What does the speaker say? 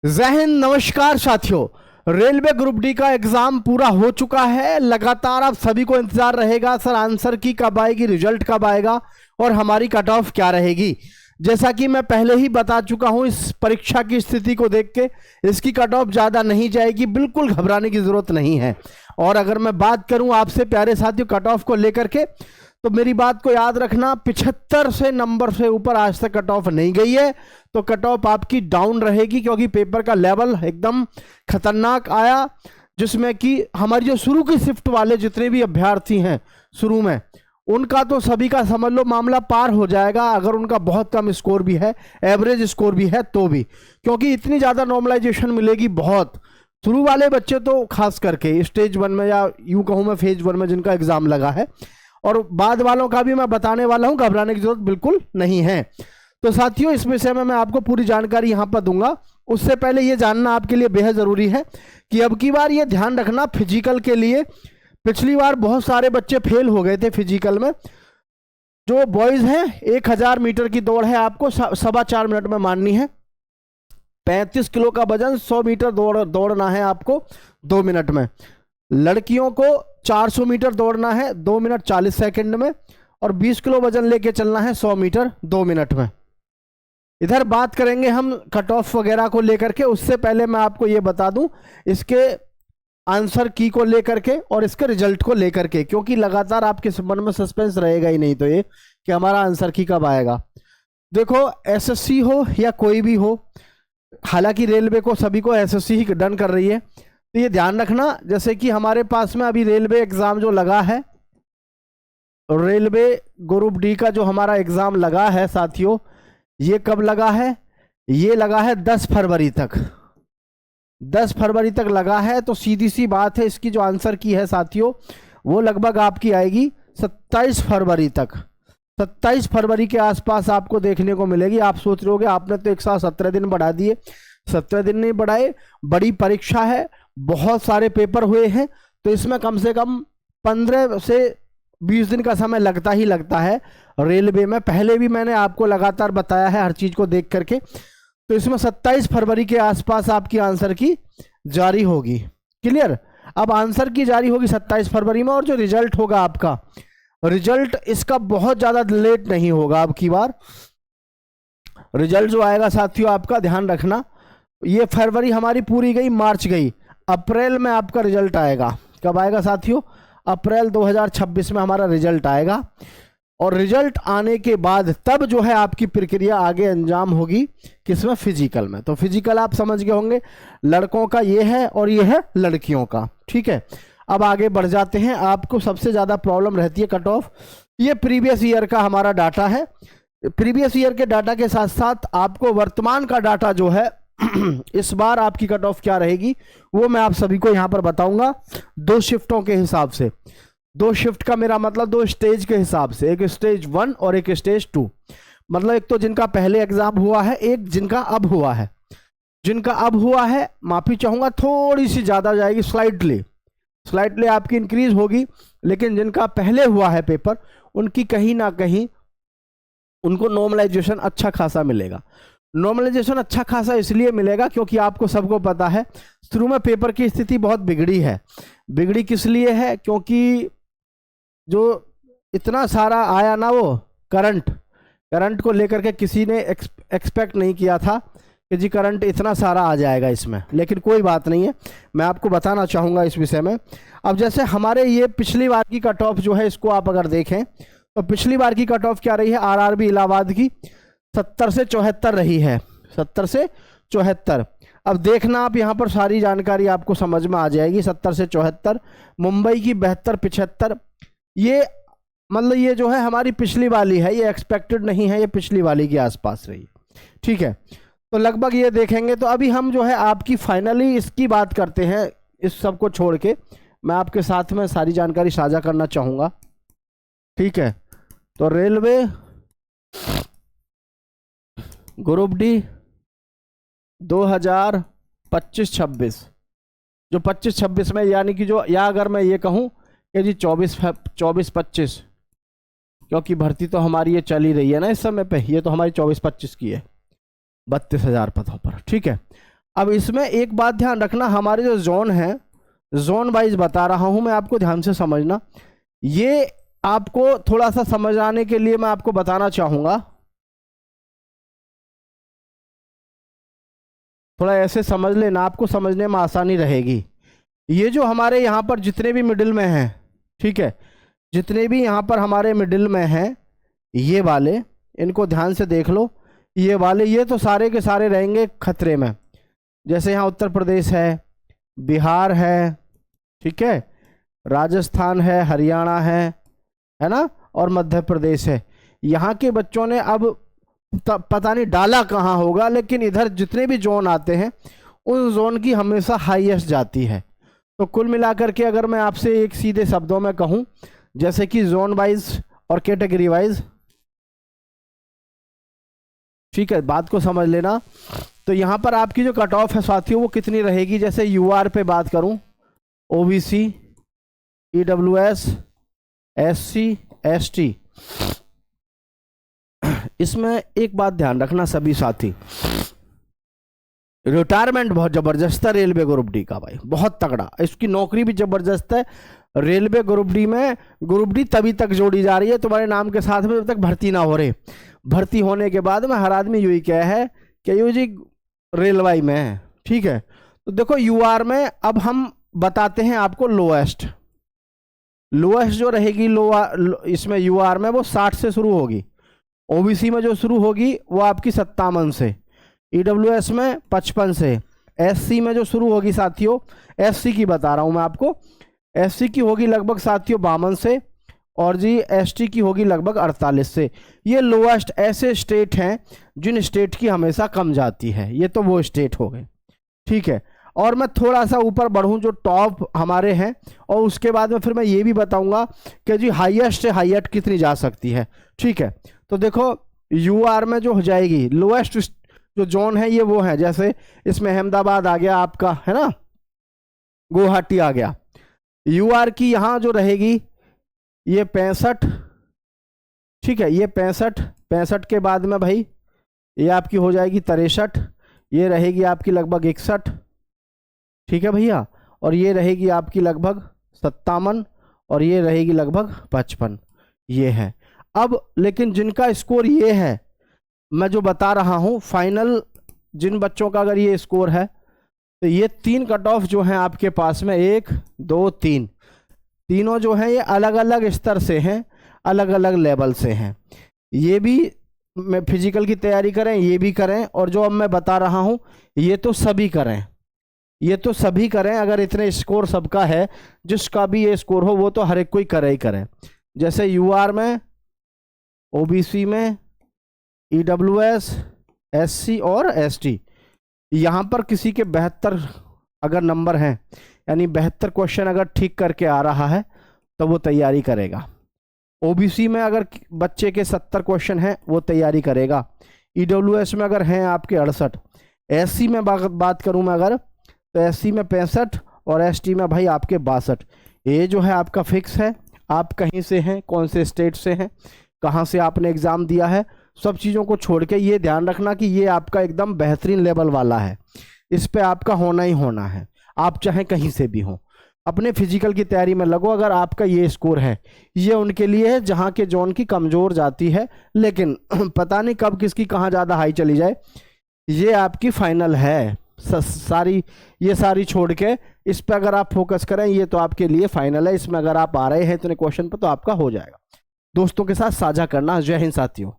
जय हिंद, नमस्कार साथियों। रेलवे ग्रुप डी का एग्जाम पूरा हो चुका है। लगातार आप सभी को इंतजार रहेगा सर आंसर की कब आएगी, रिजल्ट कब आएगा और हमारी कट ऑफ क्या रहेगी। जैसा कि मैं पहले ही बता चुका हूं, इस परीक्षा की स्थिति को देख के इसकी कट ऑफ ज्यादा नहीं जाएगी, बिल्कुल घबराने की जरूरत नहीं है। और अगर मैं बात करूं आपसे प्यारे साथियों कट ऑफ को लेकर के, तो मेरी बात को याद रखना, 75 से नंबर से ऊपर आज तक कट ऑफ नहीं गई है, तो कट ऑफ आपकी डाउन रहेगी, क्योंकि पेपर का लेवल एकदम खतरनाक आया, जिसमें कि हमारी जो शुरू की शिफ्ट वाले जितने भी अभ्यर्थी हैं शुरू में, उनका तो सभी का समझ लो मामला पार हो जाएगा, अगर उनका बहुत कम स्कोर भी है, एवरेज स्कोर भी है तो भी, क्योंकि इतनी ज़्यादा नॉर्मलाइजेशन मिलेगी बहुत। शुरू वाले बच्चे तो खास करके स्टेज 1 में, या यूं कहूं मैं फेज 1 में जिनका एग्जाम लगा है, और बाद वालों का भी मैं बताने वाला हूं, घबराने की जरूरत बिल्कुल नहीं है। तो साथियों इस विषय में मैं आपको पूरी जानकारी यहां पर दूंगा। उससे पहले ये जानना आपके लिए बेहद जरूरी है कि अब की बार ये ध्यान रखना, फिजिकल के लिए पिछली बार बहुत सारे बच्चे फेल हो गए थे फिजिकल में। जो बॉयज हैं 1000 मीटर की दौड़ है, आपको 4.25 मिनट में मारनी है। 35 किलो का वजन 100 मीटर दौड़ना है आपको 2 मिनट में। लड़कियों को 400 मीटर दौड़ना है 2 मिनट 40 सेकंड में, और 20 किलो वजन लेके चलना है 100 मीटर 2 मिनट में। इधर बात करेंगे हम कट ऑफ वगैरह को लेकर के। उससे पहले मैं आपको ये बता दूं इसके आंसर की को लेकर के और इसके रिजल्ट को लेकर के, क्योंकि लगातार आपके मन में सस्पेंस रहेगा ही नहीं तो ये कि हमारा आंसर की कब आएगा। देखो एसएससी हो या कोई भी हो, हालांकि रेलवे को सभी को एसएससी ही डन कर रही है, तो ये ध्यान रखना, जैसे कि हमारे पास में अभी रेलवे एग्जाम जो लगा है, रेलवे ग्रुप डी का जो हमारा एग्जाम लगा है साथियों, ये कब लगा है? ये लगा है 10 फरवरी तक। 10 फरवरी तक लगा है, तो सीधी सी बात है, इसकी जो आंसर की है साथियों वो लगभग आपकी आएगी 27 फरवरी तक। 27 फरवरी के आसपास आपको देखने को मिलेगी। आप सोच रहे होगे आपने तो एक साथ 17 दिन बढ़ा दिए। 17 दिन नहीं बढ़ाए, बड़ी परीक्षा है, बहुत सारे पेपर हुए हैं, तो इसमें कम से कम 15 से 20 दिन का समय लगता ही लगता है रेलवे में। पहले भी मैंने आपको लगातार बताया है हर चीज को देख करके। तो इसमें 27 फरवरी के आसपास आपकी आंसर की जारी होगी। क्लियर? अब आंसर की जारी होगी 27 फरवरी में, और जो रिजल्ट होगा आपका, रिजल्ट इसका बहुत ज्यादा लेट नहीं होगा। अब की बार रिजल्ट जो आएगा साथियों, आपका ध्यान रखना, ये फरवरी हमारी पूरी गई, मार्च गई, अप्रैल में आपका रिजल्ट आएगा। कब आएगा साथियों? अप्रैल 2026 में हमारा रिजल्ट आएगा। और रिजल्ट आने के बाद तब जो है आपकी प्रक्रिया आगे अंजाम होगी, किसमें? फिजिकल में। तो फिजिकल आप समझ गए होंगे, लड़कों का ये है और ये है लड़कियों का। ठीक है, अब आगे बढ़ जाते हैं। आपको सबसे ज़्यादा प्रॉब्लम रहती है कट ऑफ, ये प्रीवियस ईयर का हमारा डाटा है। प्रीवियस ईयर के डाटा के साथ साथ आपको वर्तमान का डाटा जो है इस बार आपकी कट ऑफ क्या रहेगी वो मैं आप सभी को यहां पर बताऊंगा, 2 शिफ्टों के हिसाब से। 2 शिफ्ट का मेरा मतलब 2 स्टेज के हिसाब से, एक स्टेज 1 और एक स्टेज 2। मतलब एक तो जिनका पहले एग्जाम हुआ है, एक जिनका अब हुआ है। जिनका अब हुआ है, माफी चाहूंगा थोड़ी सी ज्यादा जाएगी, स्लाइटली आपकी इंक्रीज होगी, लेकिन जिनका पहले हुआ है पेपर, उनकी कहीं ना कहीं उनको नॉर्मलाइजेशन अच्छा खासा मिलेगा। नॉर्मलाइजेशन अच्छा खासा इसलिए मिलेगा क्योंकि आपको सबको पता है शुरू में पेपर की स्थिति बहुत बिगड़ी है। बिगड़ी किस लिए है? क्योंकि जो इतना सारा आया ना, वो करंट को लेकर के किसी ने एक्सपेक्ट नहीं किया था कि जी करंट इतना सारा आ जाएगा इसमें। लेकिन कोई बात नहीं है, मैं आपको बताना चाहूँगा इस विषय में। अब जैसे हमारे ये पिछली बार की कट ऑफ जो है, इसको आप अगर देखें तो पिछली बार की कट ऑफ क्या रही है? आरआरबी इलाहाबाद की 70 से 74 रही है, 70 से 74। अब देखना आप यहाँ पर सारी जानकारी आपको समझ में आ जाएगी। 70 से 74, मुंबई की 72-75, ये मतलब ये जो है हमारी पिछली वाली है, ये एक्सपेक्टेड नहीं है, ये पिछली वाली के आसपास रही। ठीक है, तो लगभग ये देखेंगे। तो अभी हम जो है आपकी फाइनली इसकी बात करते हैं, इस सब को छोड़ के मैं आपके साथ में सारी जानकारी साझा करना चाहूँगा। ठीक है, तो रेलवे ग्रुप डी 2025-26, जो 25-26 में, यानी कि जो, या अगर मैं ये कहूँ कि जी 24-25, क्योंकि भर्ती तो हमारी ये चल ही रही है ना इस समय पे, ये तो हमारी 24-25 की है 32,000 पदों पर। ठीक है, अब इसमें एक बात ध्यान रखना, हमारे जो जोन है, जोन वाइज बता रहा हूं मैं आपको, ध्यान से समझना। ये आपको थोड़ा सा समझाने के लिए मैं आपको बताना चाहूंगा, थोड़ा ऐसे समझ लेना, आपको समझने में आसानी रहेगी। ये जो हमारे यहाँ पर जितने भी मिडिल में हैं, ठीक है, जितने भी यहाँ पर हमारे मिडिल में हैं, ये वाले, इनको ध्यान से देख लो। ये वाले, ये तो सारे के सारे रहेंगे खतरे में। जैसे यहाँ उत्तर प्रदेश है, बिहार है, ठीक है, राजस्थान है, हरियाणा है ना, और मध्य प्रदेश है। यहाँ के बच्चों ने अब पता नहीं डाला कहाँ होगा, लेकिन इधर जितने भी जोन आते हैं उन जोन की हमेशा हाईएस्ट जाती है। तो कुल मिलाकर के अगर मैं आपसे एक सीधे शब्दों में कहूँ, जैसे कि जोन वाइज और कैटेगरी वाइज, ठीक है, बात को समझ लेना। तो यहाँ पर आपकी जो कट ऑफ है साथियों वो कितनी रहेगी, जैसे यूआर पे बात करूँ, ओबीसी, ईडब्ल्यूएस, एससी, एसटी, इसमें एक बात ध्यान रखना सभी साथी, रिटायरमेंट बहुत जबरदस्त है रेलवे ग्रुप डी का भाई, बहुत तगड़ा, इसकी नौकरी भी जबरदस्त है। रेलवे ग्रुप डी में, ग्रुप डी तभी तक जोड़ी जा रही है तुम्हारे नाम के साथ में जब तक भर्ती ना हो रहे। भर्ती होने के बाद में हर आदमी यही क्या है कि यू जी रेलवे में है, ठीक है। तो देखो यूआर में अब हम बताते हैं आपको लोएस्ट, लोएस्ट जो रहेगी इसमें यूआर में वो 60 से शुरू होगी, ओबीसी में जो शुरू होगी वो आपकी 57 से, ईडब्ल्यूएस में 55 से, एससी में जो शुरू होगी साथियों, एससी की बता रहा हूं मैं आपको, एससी की होगी लगभग साथियों 52 से, और जी एसटी की होगी लगभग 48 से। ये लोएस्ट ऐसे स्टेट हैं जिन स्टेट की हमेशा कम जाती है, ये तो वो स्टेट हो गए, ठीक है। और मैं थोड़ा सा ऊपर बढ़ूं जो टॉप हमारे हैं, और उसके बाद में फिर मैं ये भी बताऊंगा कि जी हाईएस्ट से हाईएस्ट कितनी जा सकती है, ठीक है। तो देखो यूआर में जो हो जाएगी लोएस्ट जो जोन है ये वो है, जैसे इसमें अहमदाबाद आ गया आपका, है ना, गुवाहाटी आ गया। यूआर की यहाँ जो रहेगी ये 65, ठीक है, ये 65 के बाद में भाई ये आपकी हो जाएगी 63, ये रहेगी आपकी लगभग 61, ठीक है भैया, और ये रहेगी आपकी लगभग 57, और ये रहेगी लगभग 55, ये है। अब लेकिन जिनका स्कोर ये है मैं जो बता रहा हूं फाइनल, जिन बच्चों का अगर ये स्कोर है तो ये 3 कट ऑफ जो हैं आपके पास में, 1 2 3, तीनों जो हैं ये अलग अलग स्तर से हैं, अलग अलग लेवल से हैं। ये भी मैं फिजिकल की तैयारी करें, ये भी करें, और जो अब मैं बता रहा हूं ये तो सभी करें, ये तो सभी करें। अगर इतने स्कोर सबका है, जिसका भी ये स्कोर हो वो तो हर एक कोई करे ही करें। जैसे यूआर में, ओबीसी में, ईडब्ल्यूएस, एससी और एसटी, यहाँ पर किसी के 72 अगर नंबर हैं, यानी 72 क्वेश्चन अगर ठीक करके आ रहा है तो वो तैयारी करेगा। ओबीसी में अगर बच्चे के 70 क्वेश्चन हैं वो तैयारी करेगा। ईडब्ल्यूएस में अगर हैं आपके 68, एससी में बात करूं मैं अगर, तो एससी में 65 और एसटी में भाई आपके 62। ये जो है आपका फिक्स है। आप कहीं से हैं, कौन से स्टेट से हैं, कहाँ से आपने एग्ज़ाम दिया है, सब चीज़ों को छोड़ के ये ध्यान रखना कि ये आपका एकदम बेहतरीन लेवल वाला है, इस पे आपका होना ही होना है, आप चाहे कहीं से भी हो। अपने फिजिकल की तैयारी में लगो। अगर आपका ये स्कोर है, ये उनके लिए है जहाँ के जोन की कमज़ोर जाती है, लेकिन पता नहीं कब किसकी कहाँ ज़्यादा हाई चली जाए। ये आपकी फाइनल है, ये सारी छोड़ के इस पे अगर आप फोकस करें, ये तो आपके लिए फाइनल है। इसमें अगर आप आ रहे हैं इतने क्वेश्चन पर तो आपका हो जाएगा। दोस्तों के साथ साझा करना। जय हिंद साथियों।